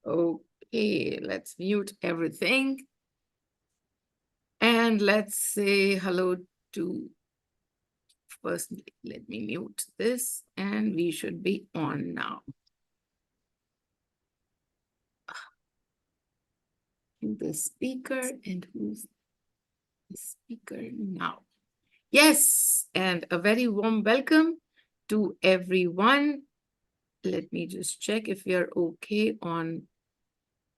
Okay, let's mute everything. And let's say hello to, first, let me mute this and we should be on now. The speaker and who's the speaker now? Yes, and a very warm welcome to everyone. Let me just check if we are okay on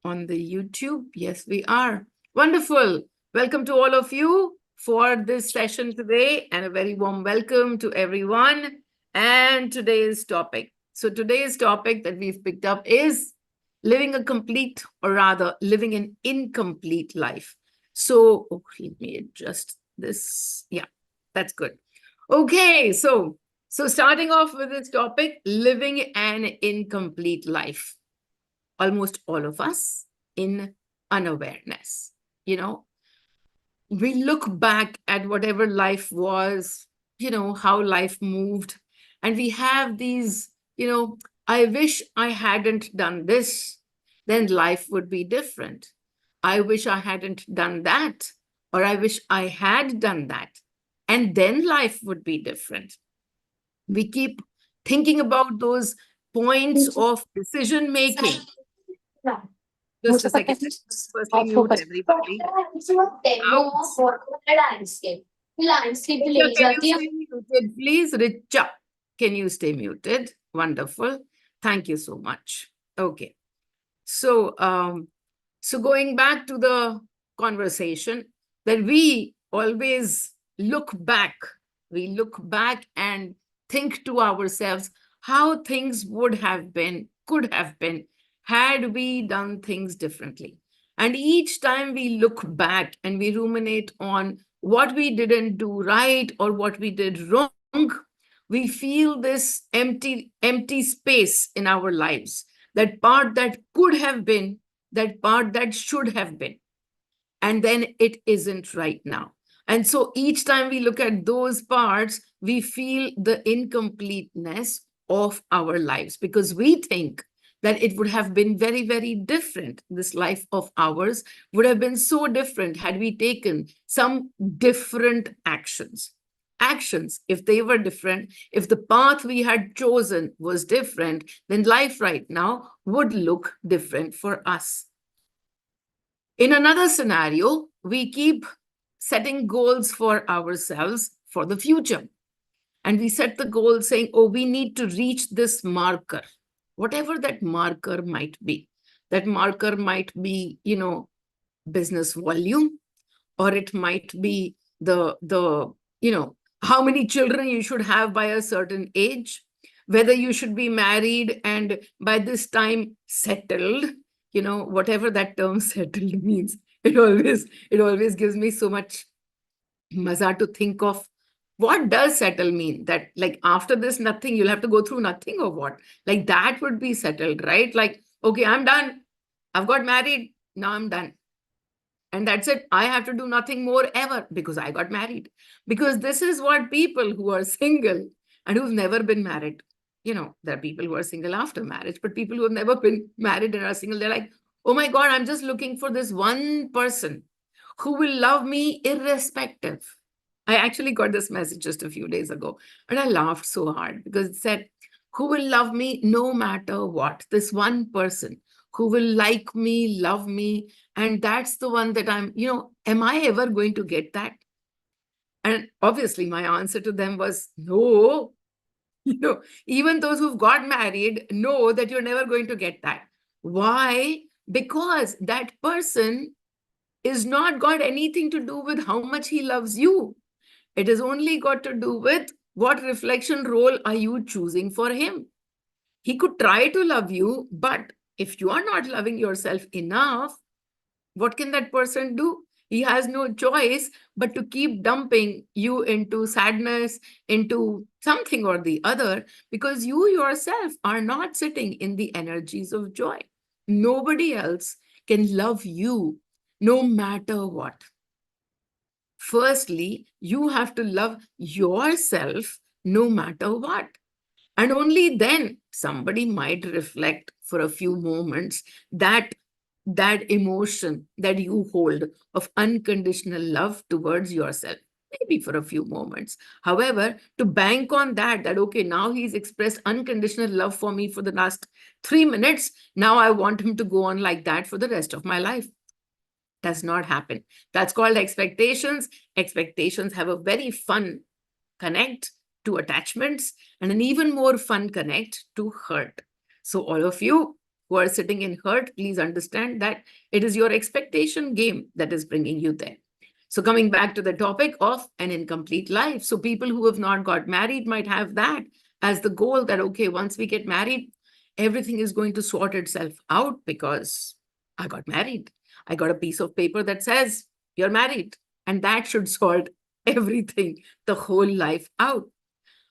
the YouTube. Yes, we are. Wonderful. Welcome to all of you for this session today, and a very warm welcome to everyone. And today's topic. So today's topic that we've picked up is living a complete, or rather living an incomplete life. So let me adjust this. Yeah, that's good. Okay, so starting off with this topic, living an incomplete life. Almost all of us in unawareness. You know, we look back at whatever life was, how life moved, and we have these, I wish I hadn't done this, then life would be different. I wish I hadn't done that, or I wish I had done that, and then life would be different. We keep thinking about those points of decision making. Just a second. Firstly, mute everybody. Ouch. Richa, can you stay muted, please? Richa, can you stay muted? Wonderful. Thank you so much. Okay. So going back to the conversation, that we always we look back and think to ourselves how things would have been, could have been, had we done things differently. And each time we look back and we ruminate on what we didn't do right or what we did wrong, we feel this empty space in our lives, that part that could have been, that part that should have been, and then it isn't right now. And so each time we look at those parts, we feel the incompleteness of our lives, because we think that it would have been very, very different. This life of ours would have been so different had we taken some different actions. Actions, if they were different, if the path we had chosen was different, then life right now would look different for us. In another scenario, we keep setting goals for ourselves for the future. And we set the goal saying, oh, we need to reach this marker, whatever that marker might be. That marker might be, business volume, or it might be how many children you should have by a certain age, whether you should be married and by this time settled, whatever that term settled means. It always gives me so much maza to think of what does settle mean. That like after this nothing, you'll have to go through nothing, or what? Like that would be settled, right? Like, okay, I'm done. I've got married. Now I'm done. And that's it. I have to do nothing more ever because I got married. Because this is what people who are single and who've never been married, there are people who are single after marriage, but people who have never been married and are single, they're like, oh my God, I'm just looking for this one person who will love me irrespective. I actually got this message just a few days ago and I laughed so hard because it said, who will love me no matter what? This one person who will like me, love me. And that's the one that am I ever going to get that? And obviously, my answer to them was no. Even those who've got married know that you're never going to get that. Why? Because that person is not got anything to do with how much he loves you. It has only got to do with what reflection role are you choosing for him. He could try to love you, but if you are not loving yourself enough, what can that person do? He has no choice but to keep dumping you into sadness, into something or the other, because you yourself are not sitting in the energies of joy. Nobody else can love you no matter what. Firstly, you have to love yourself no matter what. And only then somebody might reflect for a few moments that emotion that you hold of unconditional love towards yourself, maybe for a few moments. However, to bank on that okay, now he's expressed unconditional love for me for the last 3 minutes, now I want him to go on like that for the rest of my life, does not happen. That's called expectations. Expectations have a very fun connect to attachments and an even more fun connect to hurt. So, all of you who are sitting in hurt, please understand that it is your expectation game that is bringing you there. So, coming back to the topic of an incomplete life. So, people who have not got married might have that as the goal that, okay, once we get married, everything is going to sort itself out because I got married. I got a piece of paper that says you're married, and that should sort everything, the whole life out.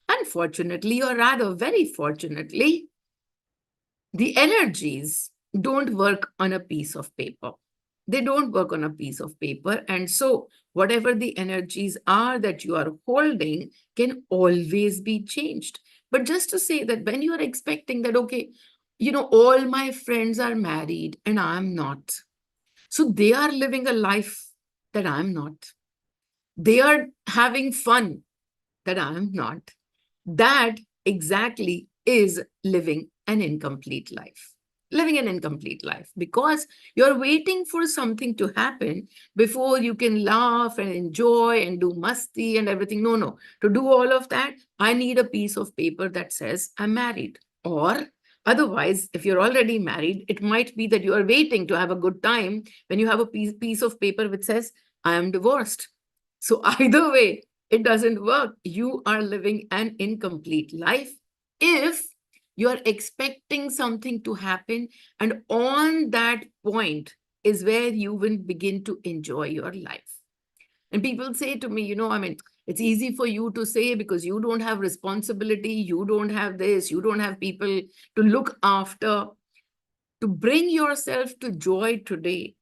Unfortunately, or rather, very fortunately, the energies don't work on a piece of paper. They don't work on a piece of paper. And so, whatever the energies are that you are holding can always be changed. But just to say that when you are expecting that, okay, all my friends are married and I'm not. So they are living a life that I'm not. They are having fun that I'm not. That exactly is living an incomplete life. Living an incomplete life because you're waiting for something to happen before you can laugh and enjoy and do musti and everything. No, no. To do all of that, I need a piece of paper that says I'm married. Or otherwise, if you're already married, it might be that you are waiting to have a good time when you have a piece of paper which says I am divorced. So either way, it doesn't work. You are living an incomplete life if you're expecting something to happen. And on that point is where you will begin to enjoy your life. And people say to me, I mean, it's easy for you to say because you don't have responsibility, you don't have this, you don't have people to look after. To bring yourself to joy today,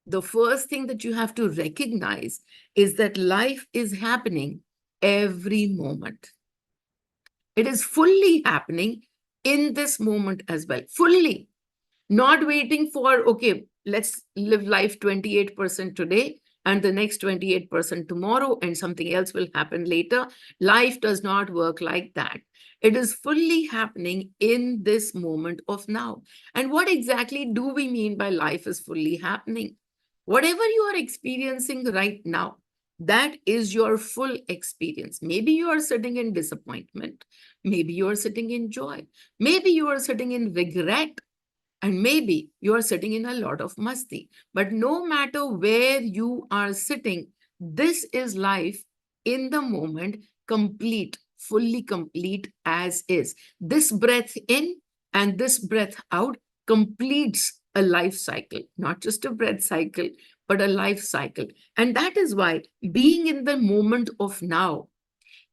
the first thing that you have to recognize is that life is happening every moment. It is fully happening in this moment as well. Fully. Not waiting for, okay, let's live life 28% today and the next 28% tomorrow, and something else will happen later. Life does not work like that. It is fully happening in this moment of now. And what exactly do we mean by life is fully happening? Whatever you are experiencing right now, that is your full experience. Maybe you are sitting in disappointment. Maybe you are sitting in joy. Maybe you are sitting in regret. And maybe you are sitting in a lot of masti. But no matter where you are sitting, this is life in the moment, complete, fully complete as is. This breath in and this breath out completes a life cycle, not just a breath cycle, but a life cycle. And that is why being in the moment of now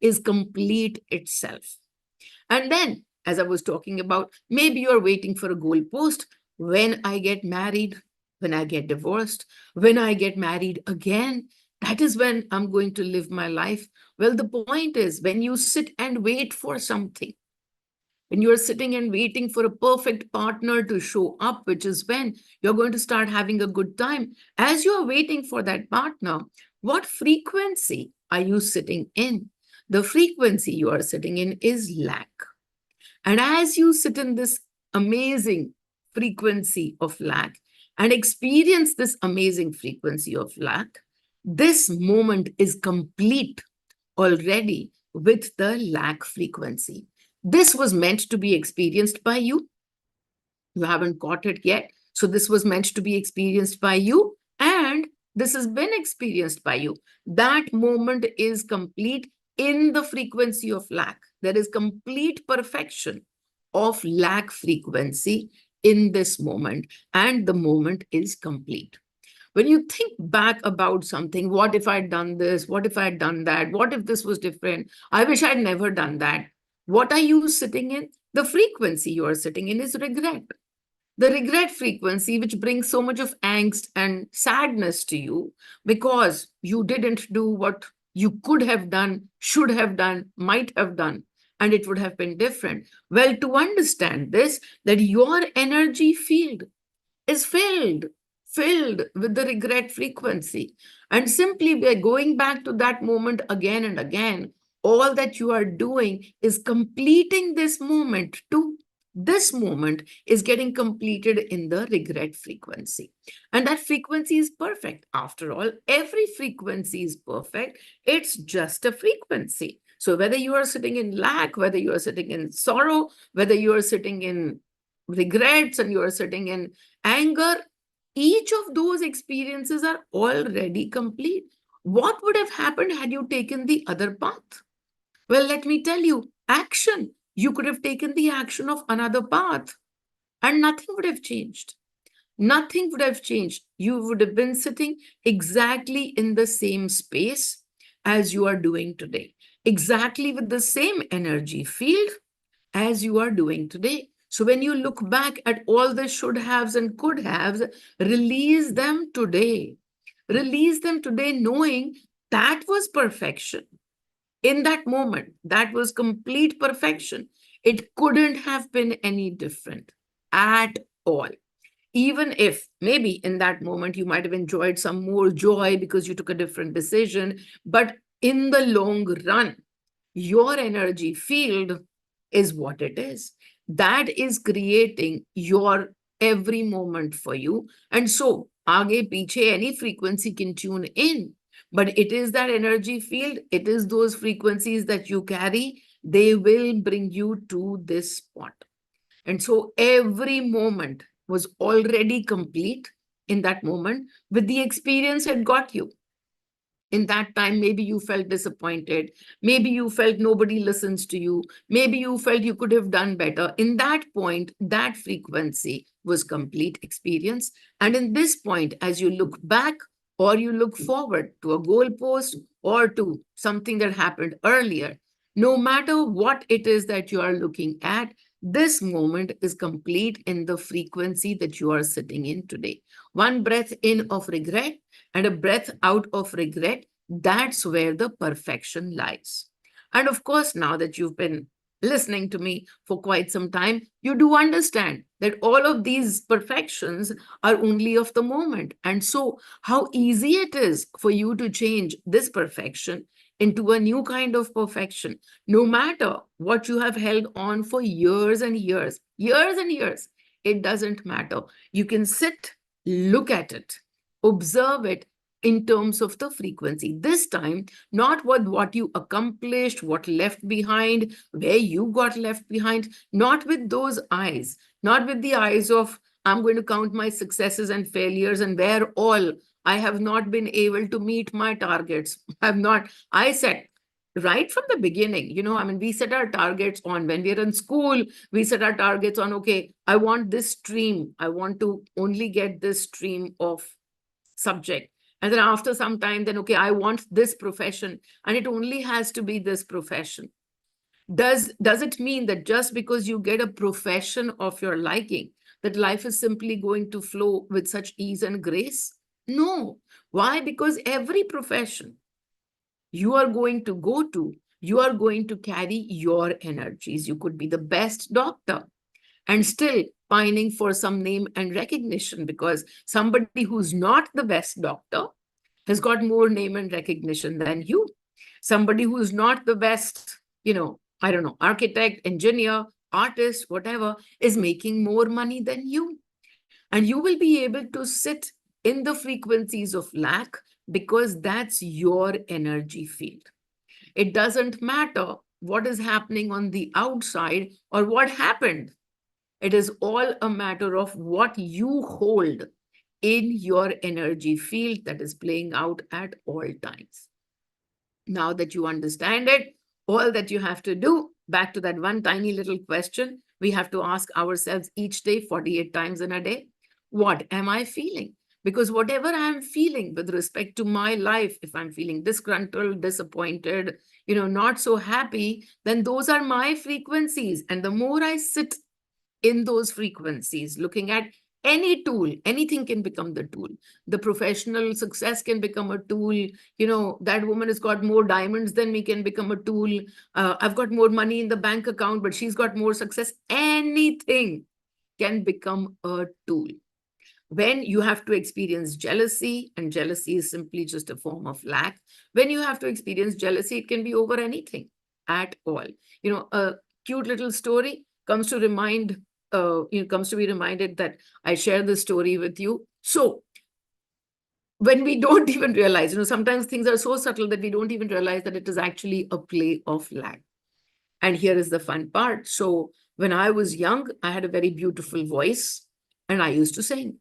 is complete itself. And then, as I was talking about, maybe you're waiting for a goalpost. When I get married, when I get divorced, when I get married again, that is when I'm going to live my life. Well, the point is when you sit and wait for something, when you're sitting and waiting for a perfect partner to show up, which is when you're going to start having a good time, as you're waiting for that partner, what frequency are you sitting in? The frequency you are sitting in is lack. And as you sit in this amazing frequency of lack and experience this amazing frequency of lack, this moment is complete already with the lack frequency. This was meant to be experienced by you. You haven't caught it yet. So, this was meant to be experienced by you, and this has been experienced by you. That moment is complete in the frequency of lack. There is complete perfection of lack frequency in this moment, and the moment is complete. When you think back about something, what if I'd done this? What if I'd done that? What if this was different? I wish I'd never done that. What are you sitting in? The frequency you are sitting in is regret. The regret frequency, which brings so much of angst and sadness to you because you didn't do what you could have done, should have done, might have done. and it would have been different. Well, to understand this, that your energy field is filled with the regret frequency. And simply by going back to that moment again and again, all that you are doing is completing this moment too. This moment is getting completed in the regret frequency. And that frequency is perfect. After all, every frequency is perfect. It's just a frequency. So whether you are sitting in lack, whether you are sitting in sorrow, whether you are sitting in regrets and you are sitting in anger, each of those experiences are already complete. What would have happened had you taken the other path? Well, let me tell you, action. You could have taken the action of another path and nothing would have changed. Nothing would have changed. You would have been sitting exactly in the same space as you are doing today, exactly with the same energy field as you are doing today. So when you look back at all the should haves and could haves, release them today. Release them today, knowing that was perfection. In that moment, that was complete perfection. It couldn't have been any different at all. Even if maybe in that moment you might have enjoyed some more joy because you took a different decision, but in the long run, your energy field is what it is. That is creating your every moment for you. And so, aage piche any frequency can tune in, but it is that energy field, it is those frequencies that you carry, they will bring you to this spot. And so, every moment was already complete in that moment with the experience it got you. In that time, maybe you felt disappointed, maybe you felt nobody listens to you, maybe you felt you could have done better. In that point, that frequency was complete experience. And in this point, as you look back or you look forward to a goalpost or to something that happened earlier, no matter what it is that you are looking at, this moment is complete in the frequency that you are sitting in today. One breath in of regret and a breath out of regret, that's where the perfection lies. And of course, now that you've been listening to me for quite some time, you do understand that all of these perfections are only of the moment. And so, how easy it is for you to change this perfection into a new kind of perfection, no matter what you have held on for years and years, it doesn't matter. You can sit, look at it, observe it in terms of the frequency. This time, not what you accomplished, what left behind, where you got left behind, not with those eyes, not with the eyes of, I'm going to count my successes and failures and where all I have not been able to meet my targets. Have not, I said, right from the beginning, I mean, we set our targets on when we're in school, we set our targets on, okay, I want this stream. I want to only get this stream of subject. And then after some time, then, okay, I want this profession and it only has to be this profession. Does it mean that just because you get a profession of your liking, that life is simply going to flow with such ease and grace? No. Why? Because every profession you are going to go to, you are going to carry your energies. You could be the best doctor and still pining for some name and recognition, because somebody who's not the best doctor has got more name and recognition than you. Somebody who's not the best, I don't know, architect, engineer, artist, whatever, is making more money than you. And you will be able to sit in the frequencies of lack because that's your energy field. It doesn't matter what is happening on the outside or what happened. It is all a matter of what you hold in your energy field that is playing out at all times. Now that you understand it, all that you have to do, back to that one tiny little question we have to ask ourselves each day, 48 times in a day, what am I feeling? Because whatever I'm feeling with respect to my life, if I'm feeling disgruntled, disappointed, not so happy, then those are my frequencies. And the more I sit in those frequencies, looking at Any tool, anything can become the tool. The professional success can become a tool. That woman has got more diamonds than me can become a tool. I've got more money in the bank account, but she's got more success. Anything can become a tool. When you have to experience jealousy, and jealousy is simply just a form of lack. When you have to experience jealousy, it can be over anything at all. A cute little story comes to remind, comes to be reminded that I share this story with you. So when we don't even realize, sometimes things are so subtle that we don't even realize that it is actually a play of lack. And here is the fun part. So when I was young, I had a very beautiful voice and I used to sing.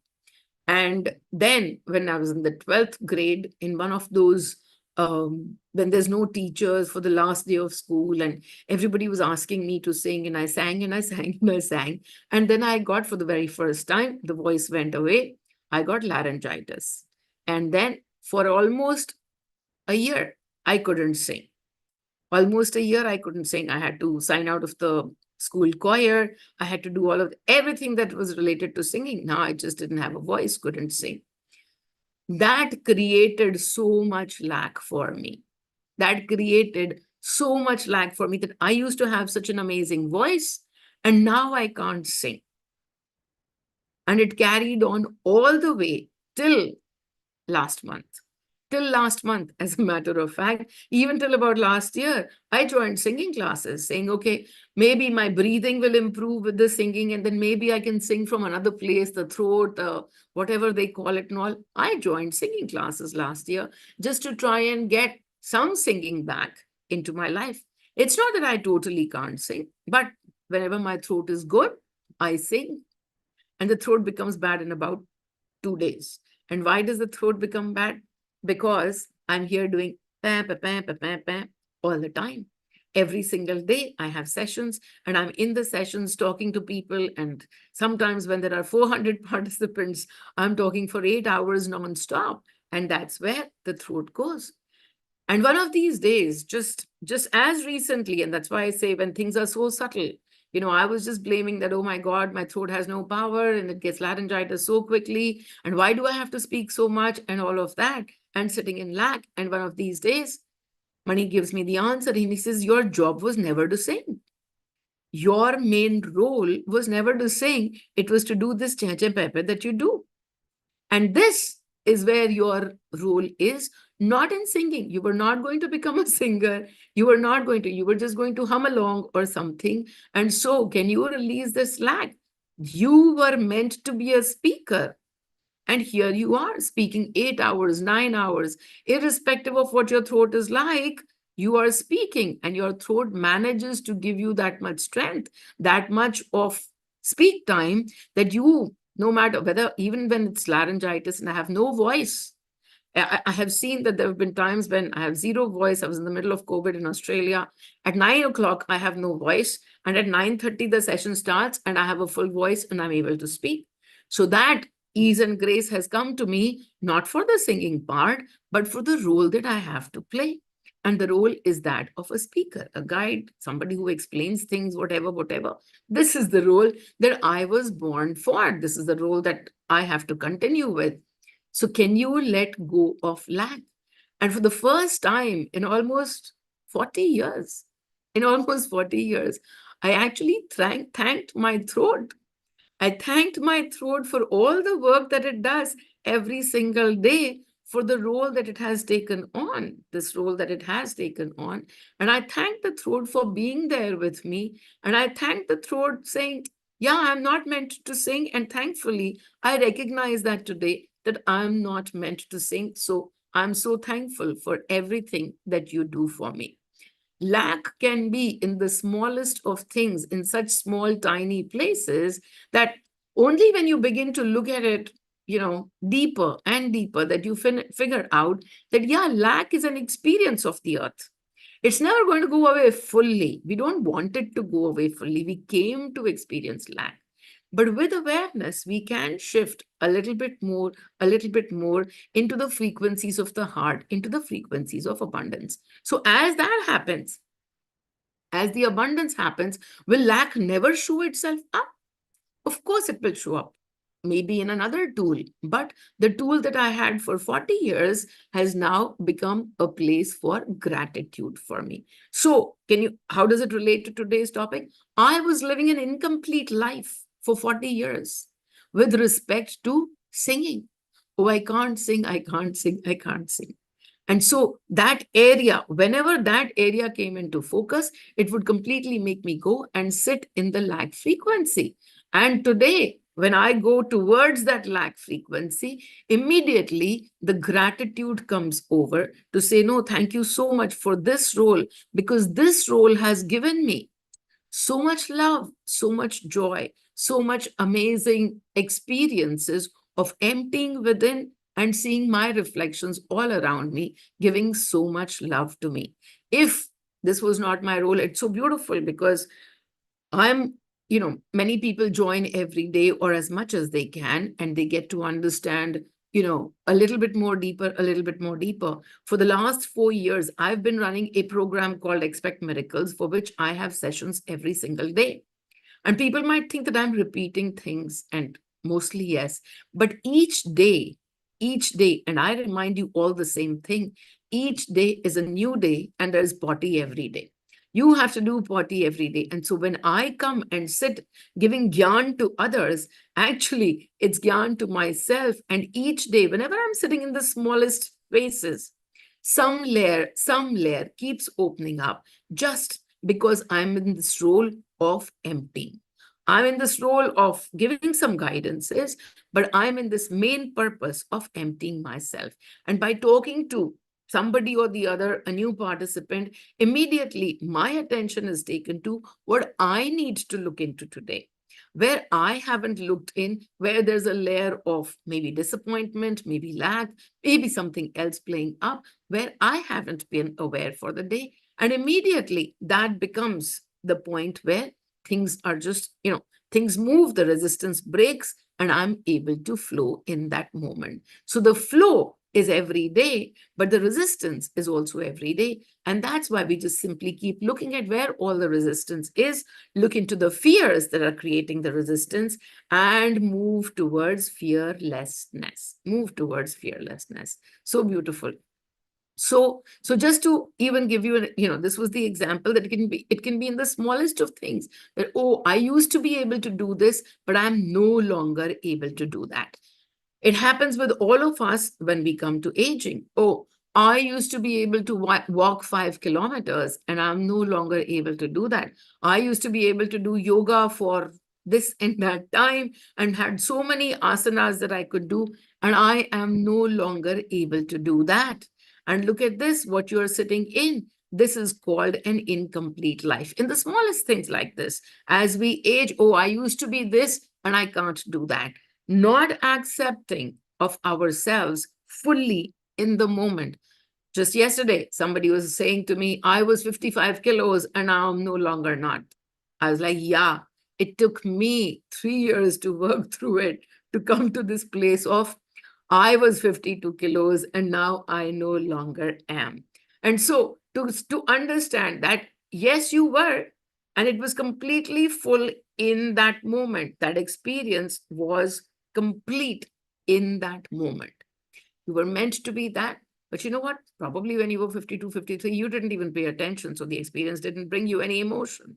And then when I was in the 12th grade, in one of those, when there's no teachers for the last day of school, and everybody was asking me to sing, and I sang and I sang and I sang. And then I got, for the very first time, the voice went away. I got laryngitis. And then for almost a year, I couldn't sing. Almost a year, I couldn't sing. I had to sign out of the school choir. I had to do all of everything that was related to singing. Now I just didn't have a voice, couldn't sing. That created so much lack for me. That created so much lack for me that I used to have such an amazing voice, and now I can't sing. And it carried on all the way till last month. Till last month, as a matter of fact, even till about last year, I joined singing classes saying, okay, maybe my breathing will improve with the singing, and then maybe I can sing from another place, the throat, whatever they call it and all. I joined singing classes last year just to try and get some singing back into my life. It's not that I totally can't sing, but whenever my throat is good, I sing. And the throat becomes bad in about 2 days. And why does the throat become bad? Because I'm here doing pam, pam, pam, pam, pam, pam all the time. Every single day, I have sessions, and I'm in the sessions talking to people. And sometimes, when there are 400 participants, I'm talking for 8 hours nonstop. And that's where the throat goes. And one of these days, just as recently, and that's why I say when things are so subtle, I was just blaming that, oh my God, my throat has no power and it gets laryngitis so quickly. And why do I have to speak so much and all of that? And sitting in lack. And one of these days, Mani gives me the answer. And he says, your job was never to sing. Your main role was never to sing. It was to do this cheche pepe that you do. And this is where your role is, not in singing. You were not going to become a singer. You were just going to hum along or something. And so, can you release the slack? You were meant to be a speaker. And here you are speaking 8 hours, 9 hours, irrespective of what your throat is like. You are speaking, and your throat manages to give you that much strength, that much of speak time, that you, no matter whether, even when it's laryngitis and I have no voice, I have seen that there have been times when I have zero voice. I was in the middle of COVID in Australia. At 9 o'clock, I have no voice. And at 9:30, the session starts and I have a full voice and I'm able to speak. So that ease and grace has come to me, not for the singing part, but for the role that I have to play. And the role is that of a speaker, a guide, somebody who explains things, whatever, whatever. This is the role that I was born for. This is the role that I have to continue with. So can you let go of lack? And for the first time in almost 40 years, I actually thanked my throat. I thanked my throat for all the work that it does every single day, for the role that it has taken on, this role that it has taken on. And I thank the throat for being there with me. And I thank the throat saying, yeah, I'm not meant to sing. And thankfully, I recognize that today, that I'm not meant to sing. So I'm so thankful for everything that you do for me. Lack can be in the smallest of things, in such small, tiny places, that only when you begin to look at it, deeper and deeper, that you figure out that, yeah, lack is an experience of the earth. It's never going to go away fully. We don't want it to go away fully. We came to experience lack. But with awareness, we can shift a little bit more, into the frequencies of the heart, into the frequencies of abundance. So as that happens, as the abundance happens, will lack never show itself up? Of course, it will show up. maybe in another tool, but the tool that I had for 40 years has now become a place for gratitude for me. So, how does it relate to today's topic? I was living an incomplete life for 40 years with respect to singing. Oh, I can't sing, I can't sing, I can't sing. And so that area, whenever that area came into focus, it would completely make me go and sit in the lack frequency. And today, when I go towards that lack frequency, immediately the gratitude comes over to say, no, thank you so much for this role, because this role has given me so much love, so much joy, so much amazing experiences of emptying within and seeing my reflections all around me, giving so much love to me. If this was not my role, it's so beautiful because many people join every day or as much as they can, and they get to understand, a little bit more deeper, a little bit more deeper. For the last 4 years, I've been running a program called Expect Miracles, for which I have sessions every single day. And people might think that I'm repeating things, and mostly yes. But each day, and I remind you all the same thing, each day is a new day, and there's potty every day. You have to do potty every day. And so when I come and sit giving gyan to others, actually it's gyan to myself. And each day, whenever I'm sitting in the smallest spaces, some layer keeps opening up just because I'm in this role of emptying. I'm in this role of giving some guidances, but I'm in this main purpose of emptying myself. And by talking to somebody or the other, a new participant, immediately my attention is taken to what I need to look into today. Where I haven't looked in, where there's a layer of maybe disappointment, maybe lack, maybe something else playing up, where I haven't been aware for the day. And immediately that becomes the point where things are just, things move, the resistance breaks, and I'm able to flow in that moment. So the flow is every day, but the resistance is also every day. And that's why we just simply keep looking at where all the resistance is, look into the fears that are creating the resistance, and move towards fearlessness. Move towards fearlessness. So beautiful. So just to even give you this was the example that it can be in the smallest of things, that, oh, I used to be able to do this, but I'm no longer able to do that. It happens with all of us when we come to aging. Oh, I used to be able to walk 5 kilometers, and I'm no longer able to do that. I used to be able to do yoga for this and that time and had so many asanas that I could do, and I am no longer able to do that. And look at this, what you're sitting in. This is called an incomplete life. In the smallest things like this, as we age, oh, I used to be this and I can't do that. Not accepting of ourselves fully in the moment. Just yesterday, somebody was saying to me, I was 55 kilos and now I'm no longer not. I was like, yeah, it took me 3 years to work through it to come to this place of I was 52 kilos and now I no longer am. And so to understand that, yes, you were, and it was completely full in that moment. That experience was complete in that moment. You were meant to be that. But you know what? Probably when you were 52, 53, you didn't even pay attention. So the experience didn't bring you any emotion.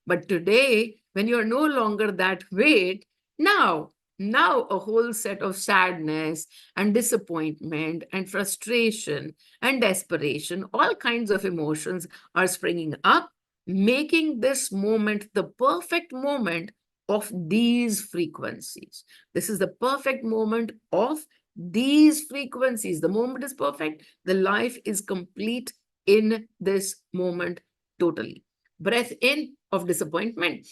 But today, when you're no longer that weight, now a whole set of sadness and disappointment and frustration and desperation, all kinds of emotions are springing up, making this moment the perfect moment of these frequencies. This is the perfect moment of these frequencies. The moment is perfect. The life is complete in this moment totally. Breath in of disappointment,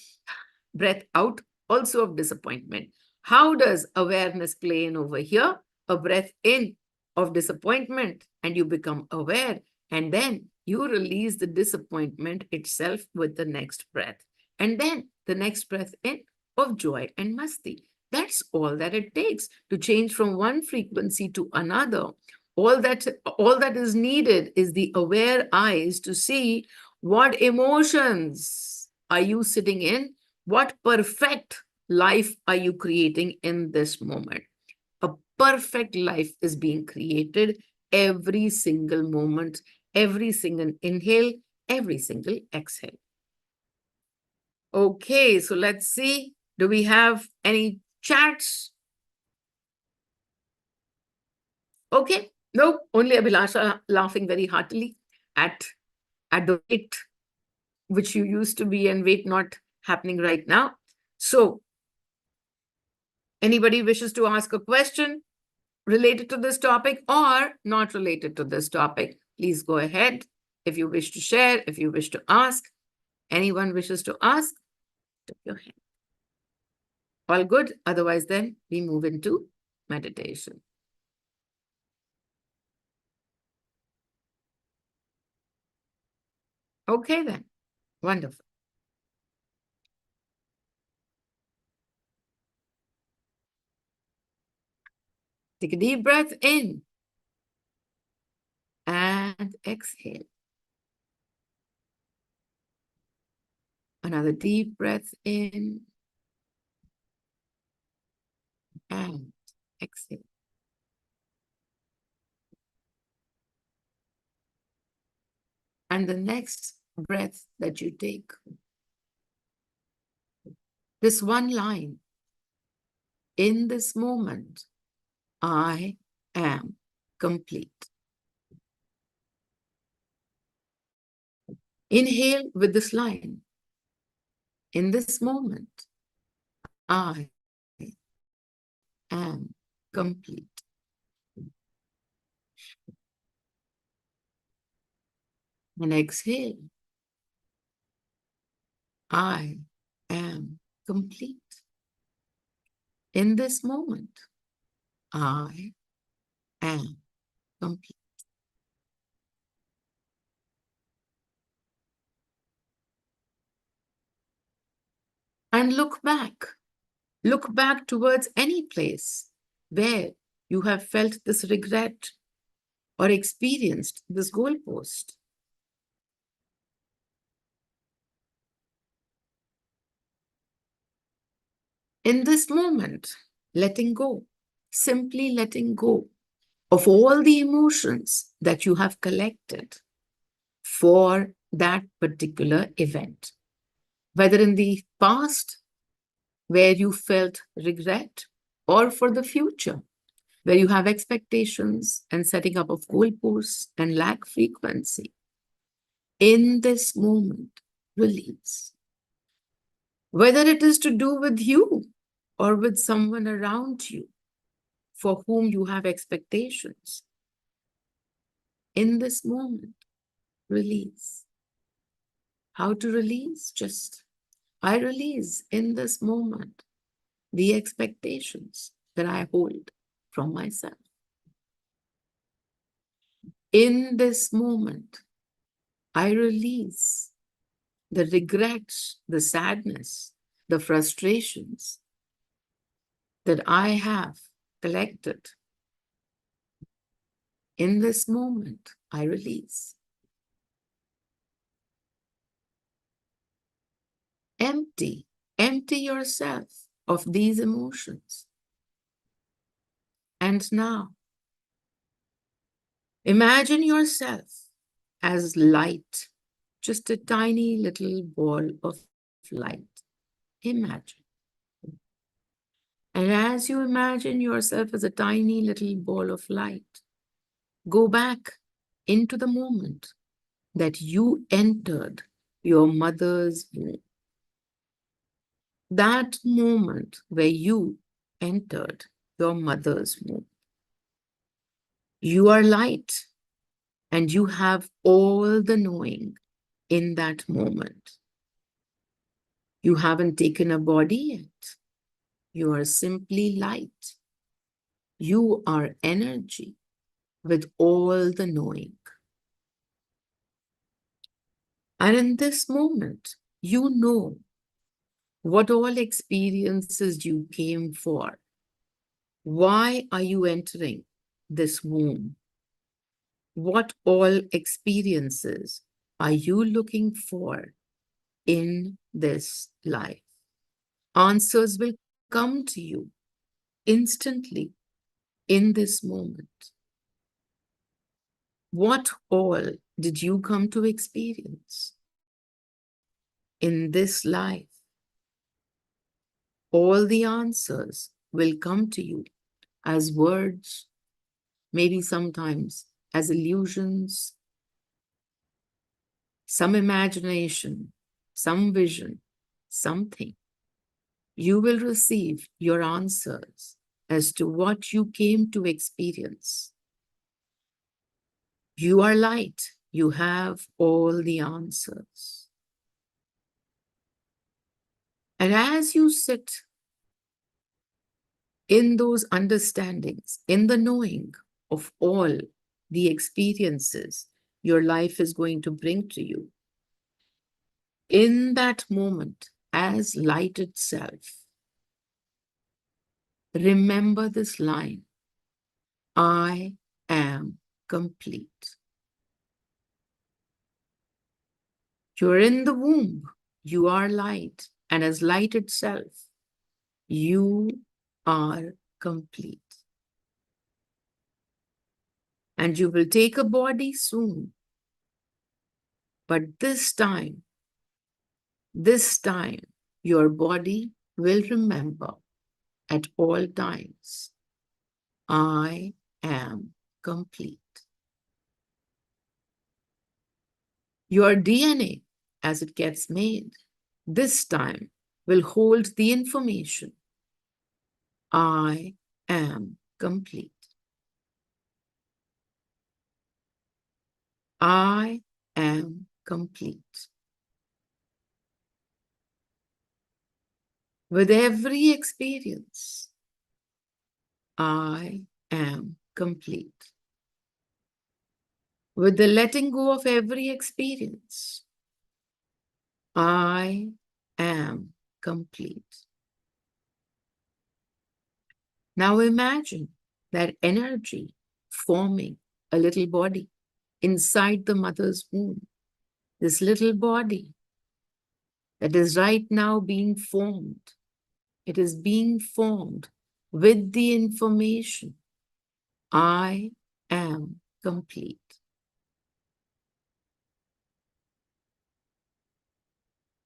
breath out also of disappointment. How does awareness play in over here? A breath in of disappointment, and you become aware, and then you release the disappointment itself with the next breath. And then the next breath in of joy and masti. That's all that it takes to change from one frequency to another. All that is needed is the aware eyes to see what emotions are you sitting in, what perfect life are you creating in this moment? A perfect life is being created every single moment, every single inhale, every single exhale. Okay, so let's see. Do we have any chats? Okay. No, only Abhilasha laughing very heartily at the weight which you used to be and weight not happening right now. So anybody wishes to ask a question related to this topic or not related to this topic, please go ahead. If you wish to share, if you wish to ask, anyone wishes to ask, tip your hand. All good. Otherwise, then we move into meditation. Okay, then. Wonderful. Take a deep breath in and exhale. Another deep breath in and exhale. And the next breath that you take, this one line, in this moment, I am complete. Inhale with this line. In this moment, I am complete. And exhale. I am complete. In this moment, I am complete. And look back. Look back towards any place where you have felt this regret or experienced this goalpost. In this moment, letting go, simply letting go of all the emotions that you have collected for that particular event, whether in the past where you felt regret or for the future where you have expectations and setting up of goalposts and lack frequency. In this moment, release. Whether it is to do with you or with someone around you for whom you have expectations. In this moment, release. How to release? Just, I release in this moment the expectations that I hold from myself. In this moment, I release the regrets, the sadness, the frustrations that I have collected. In this moment, I release. Empty yourself of these emotions. And now, imagine yourself as light, just a tiny little ball of light. Imagine. And as you imagine yourself as a tiny little ball of light, go back into the moment that you entered your mother's womb. That moment where you entered your mother's womb. You are light and you have all the knowing in that moment. You haven't taken a body yet. You are simply light. You are energy with all the knowing. And in this moment, you know what all experiences you came for. Why are you entering this womb? What all experiences are you looking for in this life? Answers will come to you instantly in this moment. What all did you come to experience in this life? All the answers will come to you as words, maybe sometimes as illusions, some imagination, some vision, something. You will receive your answers as to what you came to experience. You are light. You have all the answers. And as you sit in those understandings, in the knowing of all the experiences your life is going to bring to you, in that moment, as light itself, remember this line: I am complete. You're in the womb, you are light, and as light itself, you are complete. And you will take a body soon. But this time, your body will remember at all times, I am complete. Your DNA, as it gets made, this time will hold the information, I am complete. I am complete. With every experience, I am complete. With the letting go of every experience, I am complete. Now imagine that energy forming a little body inside the mother's womb. This little body that is right now being formed. It is being formed with the information, I am complete.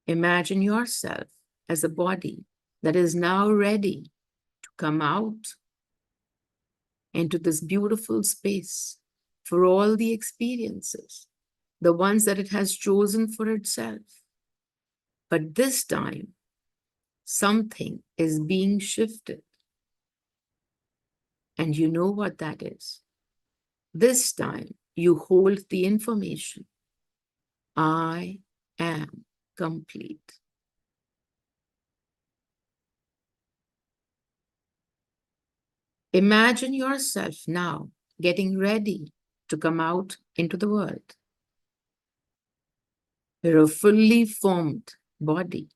Imagine yourself as a body that is now ready to come out into this beautiful space for all the experiences, the ones that it has chosen for itself. But this time, something is being shifted. And you know what that is. This time, you hold the information, I am complete. Imagine yourself now getting ready to come out into the world. You're a fully formed body.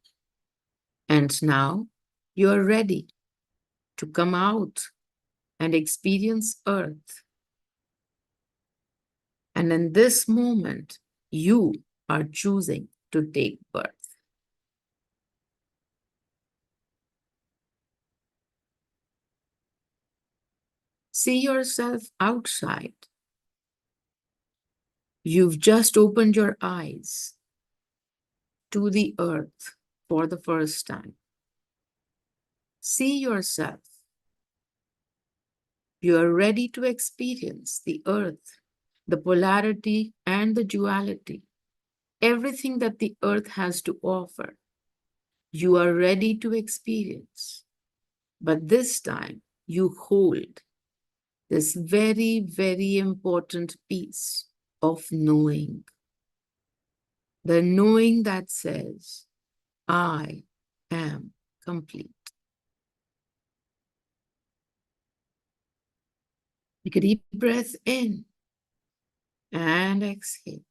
And now you're ready to come out and experience Earth. And in this moment, you are choosing to take birth. See yourself outside. You've just opened your eyes to the earth for the first time. See yourself. You are ready to experience the earth, the polarity and the duality, everything that the earth has to offer. You are ready to experience. But this time, you hold this very, very important piece of knowing. The knowing that says, I am complete. Take a deep breath in and exhale.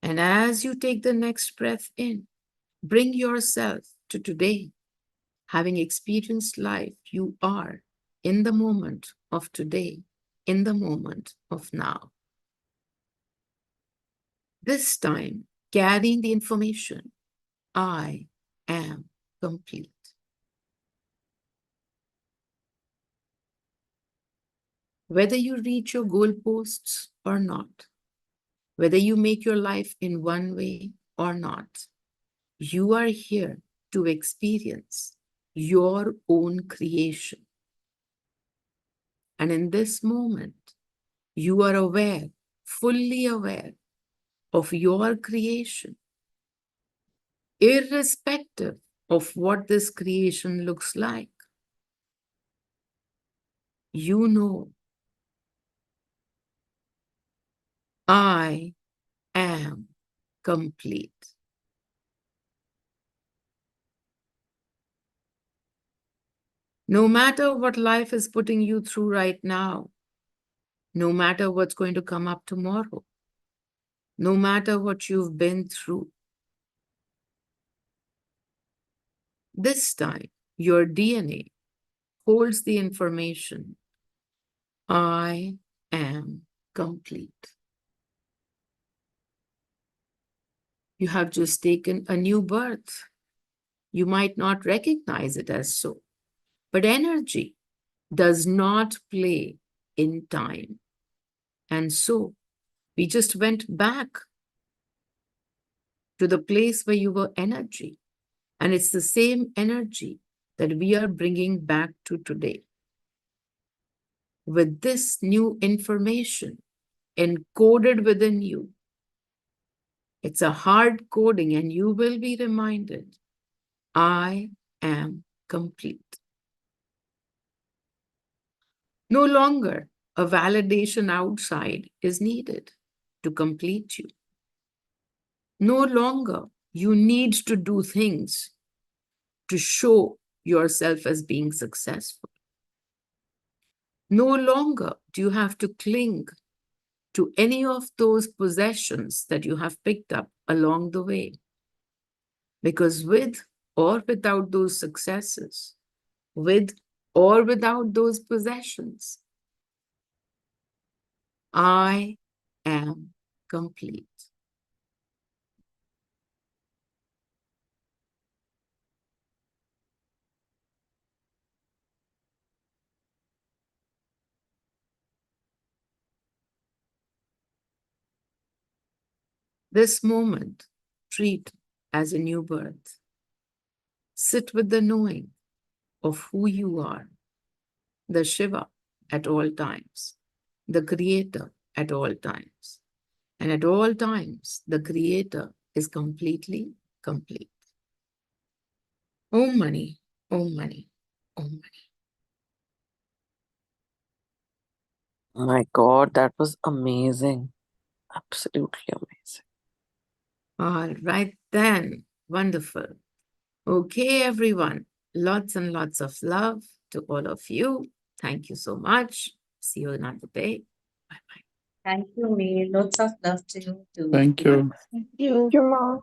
And as you take the next breath in, bring yourself to today. Having experienced life, you are in the moment of today, in the moment of now. This time, carrying the information, I am complete. Whether you reach your goalposts or not, whether you make your life in one way or not, you are here to experience your own creation. And in this moment, you are aware, fully aware of your creation, irrespective of what this creation looks like. You know, I am complete. No matter what life is putting you through right now, no matter what's going to come up tomorrow, no matter what you've been through, this time your DNA holds the information, I am complete. You have just taken a new birth. You might not recognize it as so, but energy does not play in time. And so we just went back to the place where you were energy. And it's the same energy that we are bringing back to today. With this new information encoded within you, it's a hard coding, and you will be reminded, I am complete. No longer a validation outside is needed to complete you. No longer you need to do things to show yourself as being successful. No longer do you have to cling to any of those possessions that you have picked up along the way. Because with or without those successes, with or without those possessions, I am complete. This moment, treat as a new birth. Sit with the knowing of who you are, the Shiva at all times, the Creator at all times. And at all times, the Creator is completely complete. Om Mani, Om Mani, Om Mani. My God, that was amazing. Absolutely amazing. All right, then. Wonderful. Okay, everyone. Lots and lots of love to all of you. Thank you so much. See you another day. Bye bye. Thank you, Mir. Lots of love to you too. Thank you. Thank you, Mom.